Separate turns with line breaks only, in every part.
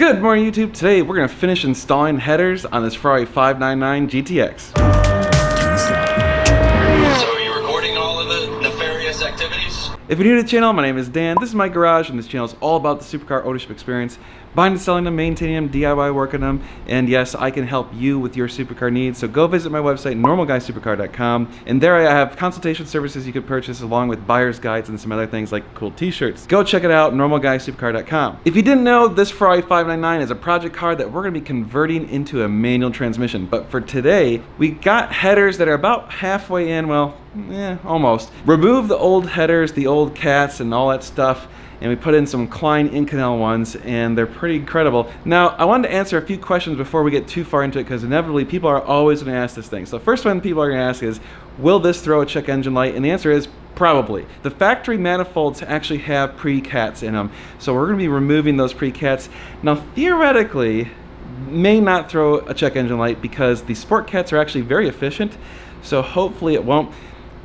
Good morning, YouTube. Today we're going to finish installing headers on this Ferrari 599 GTX.
So are you recording all of the nefarious activities?
If you're new to the channel, my name is Dan. This is my garage, and this channel is all about the supercar ownership experience. Buying and selling them, maintaining them, DIY working them, and yes, I can help you with your supercar needs. So go visit my website, normalguysupercar.com, and there I have consultation services you can purchase along with buyer's guides and some other things like cool t-shirts. Go check it out, normalguysupercar.com. If you didn't know, this Ferrari 599 is a project car that we're going to be converting into a manual transmission. But for today, we got headers that are about halfway in, well, almost. Remove the old headers, the old cats, and all that stuff, and we put in some Klein Inconel ones, and they're pretty incredible. Now, I wanted to answer a few questions before we get too far into it, because inevitably people are always going to ask this thing. So the first one people are going to ask is, will this throw a check engine light? And the answer is probably. The factory manifolds actually have pre-cats in them, so we're going to be removing those pre-cats. Now, theoretically, may not throw a check engine light because the sport cats are actually very efficient, so hopefully it won't.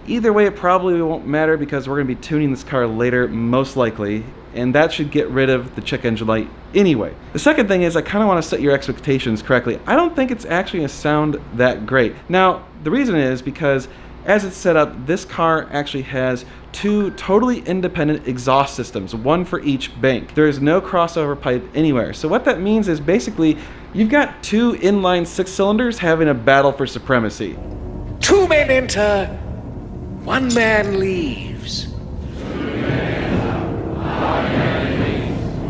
Either way, it probably won't matter because we're going to be tuning this car later, most likely, and that should get rid of the check engine light anyway. The second thing is I kind of want to set your expectations correctly. I don't think it's actually going to sound that great. Now, the reason is because as it's set up, this car actually has two totally independent exhaust systems, one for each bank. There is no crossover pipe anywhere. So what that means is basically you've got two inline six cylinders having a battle for supremacy.
Two men enter, one man leaves.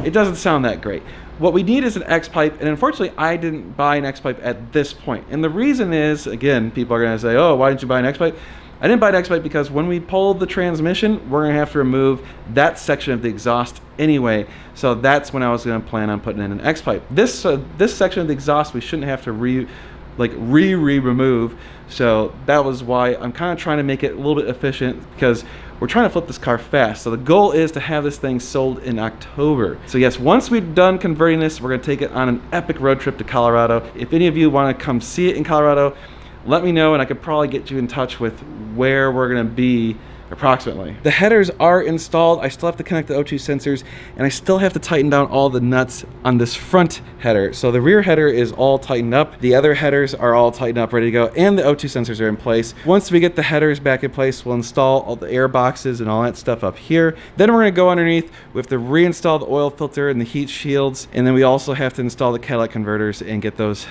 It doesn't sound that great. What we need is an X-pipe, and unfortunately I didn't buy an X-pipe at this point. And the reason is, again, people are going to say, oh, why didn't you buy an X-pipe? I didn't buy an X-pipe because when we pull the transmission, we're going to have to remove that section of the exhaust anyway. So that's when I was going to plan on putting in an X-pipe. This section of the exhaust we shouldn't have to remove. So that was why I'm kind of trying to make it a little bit efficient, because we're trying to flip this car fast. So the goal is to have this thing sold in October. So yes, once we're done converting this, we're going to take it on an epic road trip to Colorado. If any of you want to come see it in Colorado, let me know and I could probably get you in touch with where we're going to be approximately. The headers are installed. I still have to connect the O2 sensors, and I still have to tighten down all the nuts on this front header. So the rear header is all tightened up. The other headers are all tightened up, ready to go, and the O2 sensors are in place. Once we get the headers back in place, we'll install all the air boxes and all that stuff up here. Then we're going to go underneath. We have to reinstall the oil filter and the heat shields, and then we also have to install the catalytic converters and get those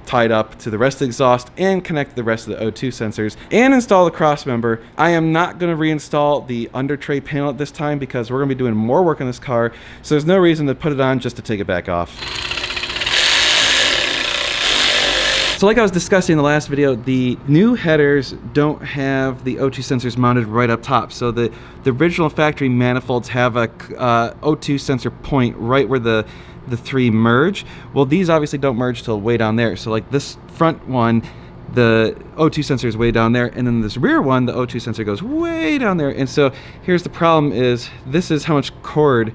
tied up to the rest of the exhaust and connect the rest of the O2 sensors and install the cross member. I am not going to reinstall the under tray panel at this time because we're going to be doing more work on this car, so there's no reason to put it on just to take it back off. So like I was discussing in the last video, the new headers don't have the O2 sensors mounted right up top. So the original factory manifolds have a O2 sensor point right where the three merge. Well, these obviously don't merge till way down there. So like this front one, the O2 sensor is way down there, and then this rear one, the O2 sensor goes way down there. And so here's the problem is this is how much cord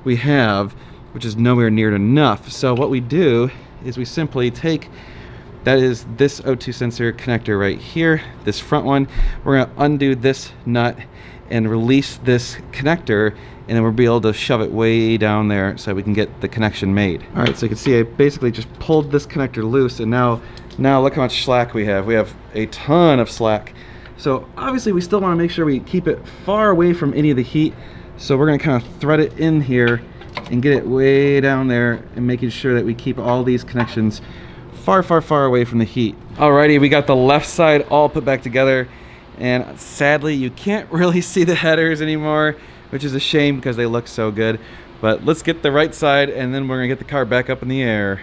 we have, which is nowhere near enough. So what we do is we simply take, that is this O2 sensor connector right here, this front one. We're going to undo this nut and release this connector, and then we'll be able to shove it way down there so we can get the connection made. All right, so you can see I basically just pulled this connector loose, and now look how much slack we have. We have a ton of slack. So obviously we still want to make sure we keep it far away from any of the heat. So we're going to kind of thread it in here and get it way down there, and making sure that we keep all these connections far away from the heat. Alrighty, we got the left side all put back together, and sadly you can't really see the headers anymore, which is a shame because they look so good. But let's get the right side, and then we're gonna get the car back up in the air.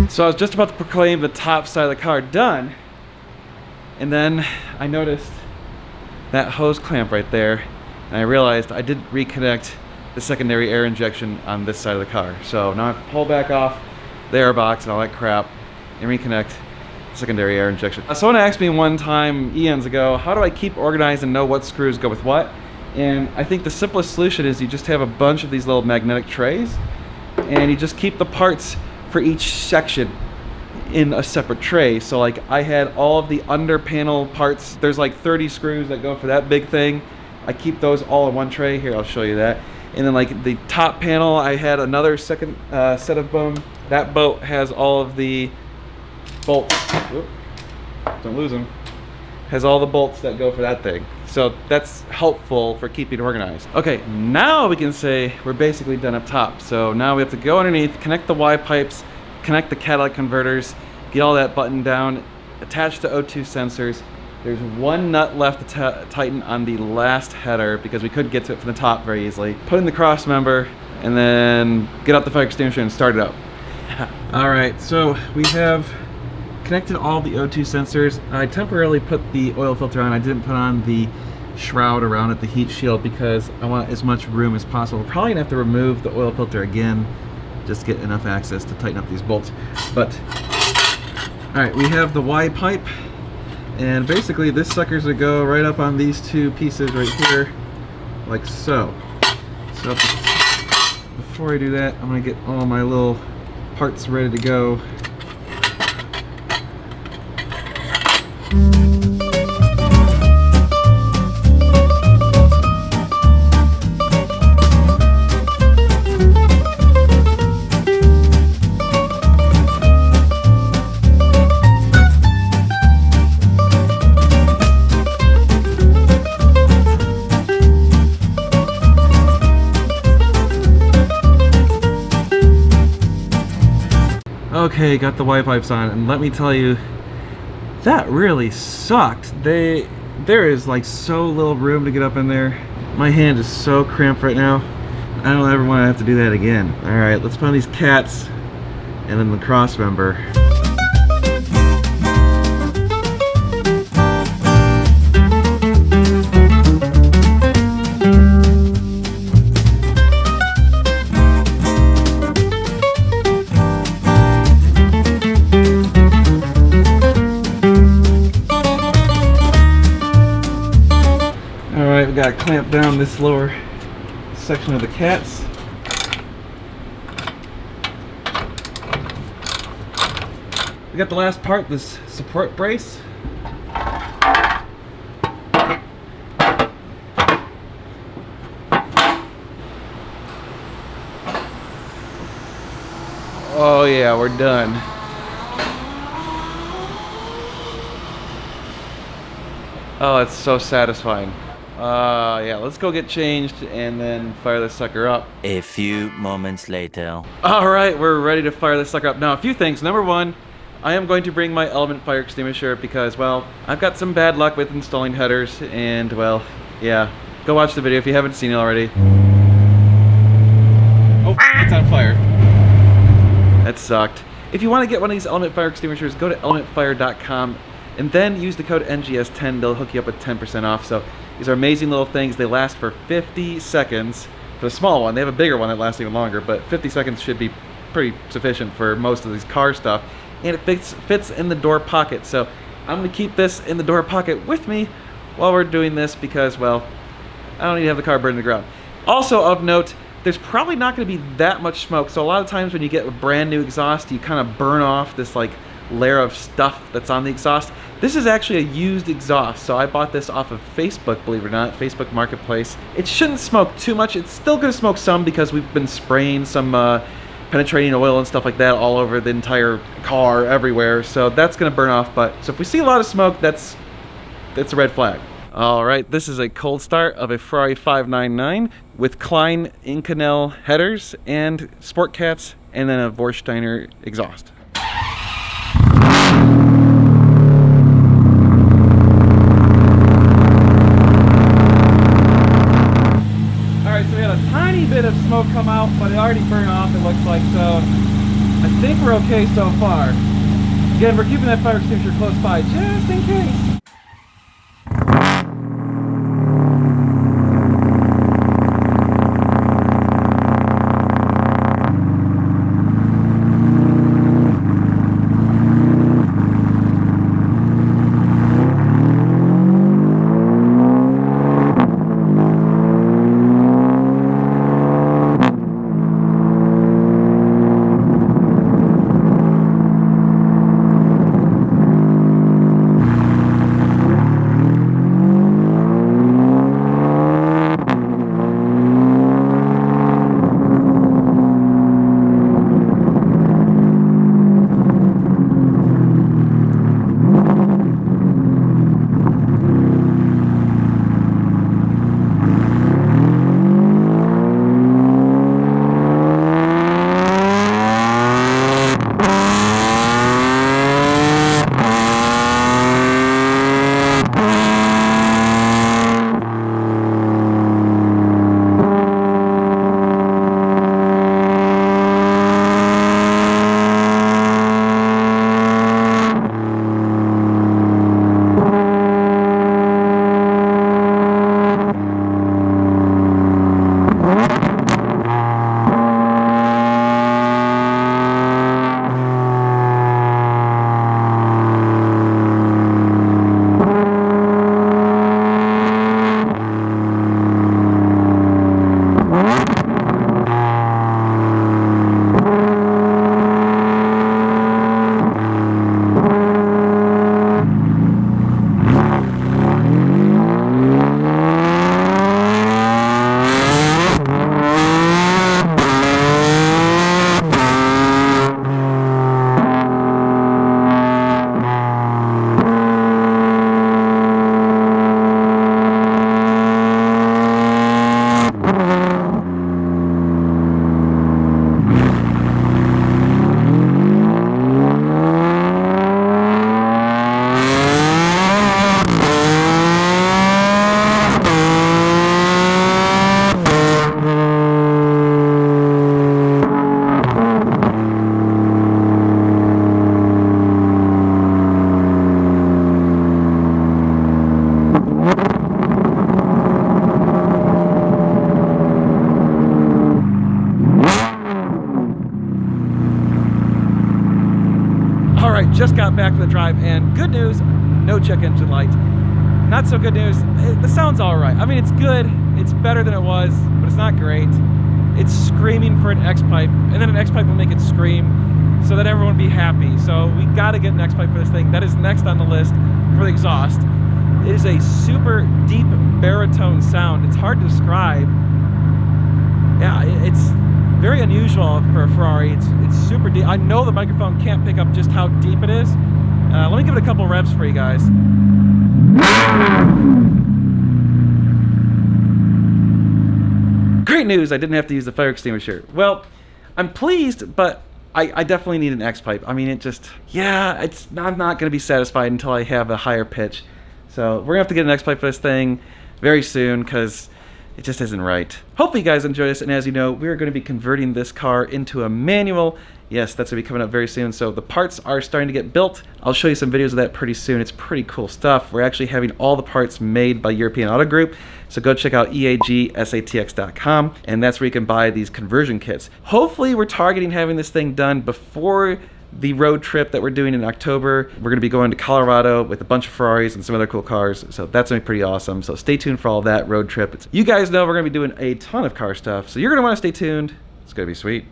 So I was just about to proclaim the top side of the car done, and then I noticed that hose clamp right there, and I realized I didn't reconnect the secondary air injection on this side of the car. So now I have to pull back off the air box and all that crap and reconnect. secondary air injection. Someone asked me one time eons ago, how do I keep organized and know what screws go with what? And I think the simplest solution is you just have a bunch of these little magnetic trays, and you just keep the parts for each section in a separate tray. So like I had all of the under panel parts. There's like 30 screws that go for that big thing. I keep those all in one tray. Here, I'll show you that. And then like the top panel, I had another second set of them. That boat has all of the bolts. Whoop, don't lose them. Has all the bolts that go for that thing. So that's helpful for keeping organized. Okay, now we can say we're basically done up top. So now we have to go underneath, connect the Y pipes, connect the catalytic converters, get all that buttoned down, attach the O2 sensors. There's one nut left to tighten on the last header because we couldn't get to it from the top very easily. Put in the cross member and then get out the fire extinguisher and start it up. All right, so we have connected all the O2 sensors. I temporarily put the oil filter on. I didn't put on the shroud around it, the heat shield, because I want as much room as possible. We're probably gonna have to remove the oil filter again, just get enough access to tighten up these bolts. But, all right, we have the Y pipe. And basically this sucker's gonna go right up on these two pieces right here, like so. So before I do that, I'm gonna get all my little parts ready to go. Okay, got the Y pipes on, and let me tell you, that really sucked. There is like so little room to get up in there. My hand is so cramped right now. I don't ever want to have to do that again. All right, let's put on these cats and then the cross member. We gotta clamp down this lower section of the cats. We got the last part, this support brace. Oh yeah, we're done. Oh, it's so satisfying. Yeah, let's go get changed and then fire this sucker up.
A few moments later.
All right, we're ready to fire this sucker up. Now, a few things. Number one, I am going to bring my Element fire extinguisher because, well, I've got some bad luck with installing headers and, well, yeah. Go watch the video if you haven't seen it already. Oh, it's on fire. That sucked. If you want to get one of these Element fire extinguishers, go to elementfire.com and then use the code NGS10. They'll hook you up with 10% off. So these are amazing little things. They last for 50 seconds for the small one. They have a bigger one that lasts even longer, but 50 seconds should be pretty sufficient for most of these car stuff. And it fits in the door pocket. So I'm gonna keep this in the door pocket with me while we're doing this because, well, I don't need to have the car burn to the ground. Also of note, there's probably not gonna be that much smoke. So a lot of times when you get a brand new exhaust, you kind of burn off this like layer of stuff that's on the exhaust. This is actually a used exhaust, so I bought this off of Facebook, believe it or not, Facebook Marketplace. It shouldn't smoke too much. It's still gonna smoke some because we've been spraying some penetrating oil and stuff like that all over the entire car, everywhere, so that's gonna burn off. But so if we see a lot of smoke, that's a red flag. All right, this is a cold start of a Ferrari 599 with Klein Inconel headers and Sport Cats and then a Vorsteiner exhaust. Bit of smoke come out, but it already burned off, it looks like, so I think we're okay so far. Again, we're keeping that fire extinguisher close by just in case. just got back from the drive, and good news, no check engine light. Not so good news, the sound's all right. I mean, it's good, it's better than it was, but it's not great. It's screaming for an X-pipe, and then an X-pipe will make it scream so that everyone will be happy. So we gotta get an X-pipe for this thing. That is next on the list for the exhaust. It is a super deep baritone sound. It's hard to describe. Yeah, it's very unusual for a Ferrari. It's super deep. I know the microphone can't pick up just how deep it is. Let me give it a couple revs for you guys. Great news, I didn't have to use the fire extinguisher. Well, I'm pleased, but I definitely need an X-pipe. I mean, it just, yeah, I'm not going to be satisfied until I have a higher pitch. So we're going to have to get an X-pipe for this thing very soon because it just isn't right. Hopefully you guys enjoy this, and as you know, we're going to be converting this car into a manual. Yes, that's going to be coming up very soon. So the parts are starting to get built. I'll show you some videos of that pretty soon. It's pretty cool stuff. We're actually having all the parts made by European Auto Group. So go check out eagsatx.com, and that's where you can buy these conversion kits. Hopefully we're targeting having this thing done before the road trip that we're doing in October. We're going to be going to Colorado with a bunch of Ferraris and some other cool cars, so that's going to be pretty awesome. So stay tuned for all that road trip. You guys know we're going to be doing a ton of car stuff, so you're going to want to stay tuned. It's going to be sweet.